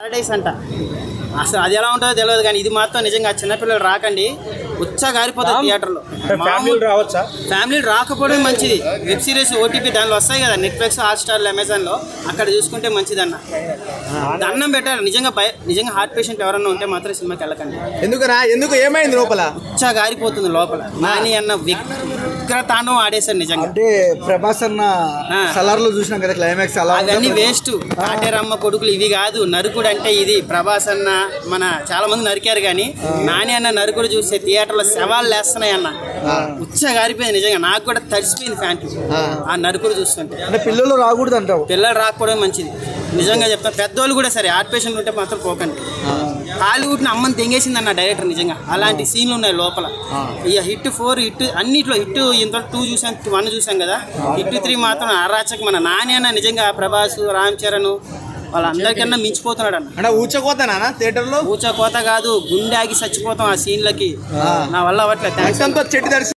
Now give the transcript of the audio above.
Paradise అంట అసలు అది ఎలా ఉంటుందో తెలియదు కానీ ఇది మాత్రం నిజంగా చిన్నపిల్లలు రాకండి ఉచ్చా గారిపోతుంది థియేటర్లో. ఫ్యామిలీ రాకపోవడం మంచిది. వెబ్ సిరీస్ ఓటీపీ దానిలో వస్తాయి కదా, నెట్ఫ్లిక్స్, హాట్స్టార్, అమెజాన్లో అక్కడ చూసుకుంటే మంచిది అన్న. దండం పెట్టారు నిజంగా హార్ట్ పేషెంట్ ఎవరన్నా ఉంటే మాత్రం సినిమాకి వెళ్ళకండి. ఎందుకు ఏమైంది లోపల? ఉచ్చా గారిపోతుంది లోపల. నాని అన్న విగ్రతాండం ఆడేశారు నిజంగా. అంటే ప్రభాస్ అన్న సలార్లో చూసినాం కదా క్లైమాక్స్, అవన్నీ వేస్ట్. కాటేరమ్మ కొడుకులు ఇవి కాదు. నరుకుడు అంటే ఇది. ప్రభాస్ అన్న మన చాలా మంది నరికారు కానీ నాని అన్న నరుకుడు చూస్తే థియేటర్లో శవాలు లేస్తున్నాయి అన్న. ఉచ్చా గారిపోయింది నిజంగా. నాకు కూడా తడిసిపోయింది ఫ్యాంట్ ఆ నరుకుడు చూస్తుంటే. అంటే పిల్లలు రాకూడదు అంటావు? పిల్లలు రాకపోవడం మంచిది నిజంగా చెప్తాను. పెద్దోళ్ళు కూడా సరే హార్ట్ పేషెంట్ ఉంటే మాత్రం పోకండి. హాలీవుడ్ని అమ్మని తెంగేసింది అన్న డైరెక్టర్ నిజంగా. అలాంటి సీన్లు ఉన్నాయి లోపల. ఇక హిట్ 4 హిట్ అన్నిట్లో హిట్ ఇంత 2 చూసాం, 1 చూసాం కదా. హిట్ 3 మాత్రం అరాచక. మన నాని అన్న నిజంగా ప్రభాస్, రామ్ చరణ్ వాళ్ళందరికన్నా మించిపోతున్నాడు అన్న. అంటే ఊచకోతనా థియేటర్లో? ఊచకోత కాదు, గుండె ఆగి చచ్చిపోతాం ఆ సీన్లకి. నా వల్ల అవ్వట్లేదు.